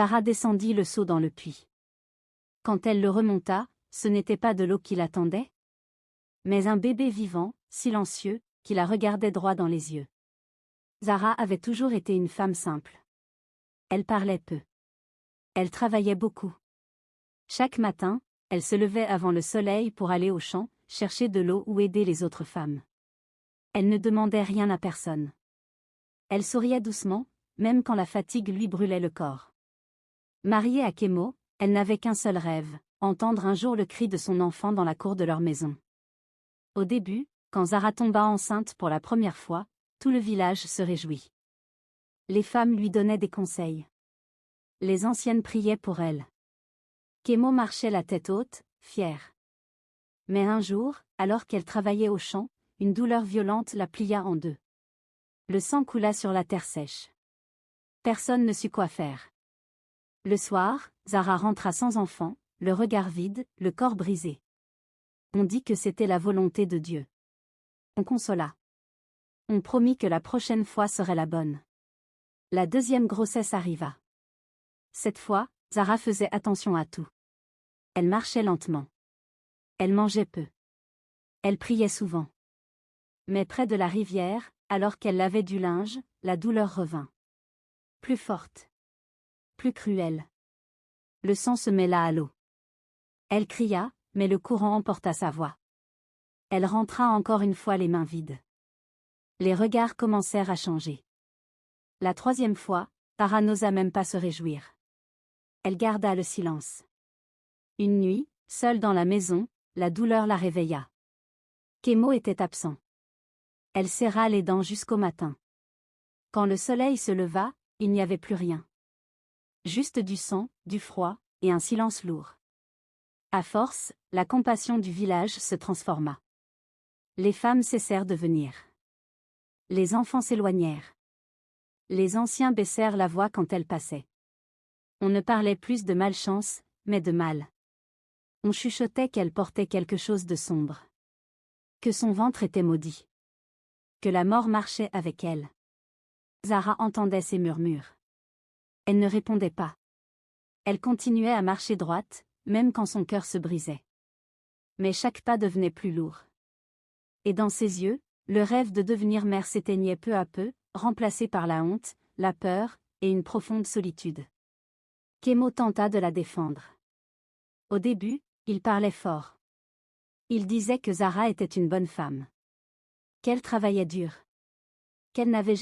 Zara descendit le seau dans le puits. Quand elle le remonta, ce n'était pas de l'eau qui l'attendait, mais un bébé vivant, silencieux, qui la regardait droit dans les yeux. Zara avait toujours été une femme simple. Elle parlait peu. Elle travaillait beaucoup. Chaque matin, elle se levait avant le soleil pour aller au champ, chercher de l'eau ou aider les autres femmes. Elle ne demandait rien à personne. Elle souriait doucement, même quand la fatigue lui brûlait le corps. Mariée à Kemo, elle n'avait qu'un seul rêve, entendre un jour le cri de son enfant dans la cour de leur maison. Au début, quand Zara tomba enceinte pour la première fois, tout le village se réjouit. Les femmes lui donnaient des conseils. Les anciennes priaient pour elle. Kemo marchait la tête haute, fière. Mais un jour, alors qu'elle travaillait au champ, une douleur violente la plia en deux. Le sang coula sur la terre sèche. Personne ne sut quoi faire. Le soir, Zara rentra sans enfant, le regard vide, le corps brisé. On dit que c'était la volonté de Dieu. On consola. On promit que la prochaine fois serait la bonne. La deuxième grossesse arriva. Cette fois, Zara faisait attention à tout. Elle marchait lentement. Elle mangeait peu. Elle priait souvent. Mais près de la rivière, alors qu'elle lavait du linge, la douleur revint. Plus forte. Plus cruelle. Le sang se mêla à l'eau. Elle cria, mais le courant emporta sa voix. Elle rentra encore une fois les mains vides. Les regards commencèrent à changer. La troisième fois, Zara n'osa même pas se réjouir. Elle garda le silence. Une nuit, seule dans la maison, la douleur la réveilla. Kemo était absent. Elle serra les dents jusqu'au matin. Quand le soleil se leva, il n'y avait plus rien. Juste du sang, du froid, et un silence lourd. À force, la compassion du village se transforma. Les femmes cessèrent de venir. Les enfants s'éloignèrent. Les anciens baissèrent la voix quand elle passait. On ne parlait plus de malchance, mais de mal. On chuchotait qu'elle portait quelque chose de sombre. Que son ventre était maudit. Que la mort marchait avec elle. Zara entendait ces murmures. Elle ne répondait pas. Elle continuait à marcher droite, même quand son cœur se brisait. Mais chaque pas devenait plus lourd. Et dans ses yeux, le rêve de devenir mère s'éteignait peu à peu, remplacé par la honte, la peur, et une profonde solitude. Kemo tenta de la défendre. Au début, il parlait fort. Il disait que Zara était une bonne femme. Qu'elle travaillait dur. Qu'elle n'avait jamais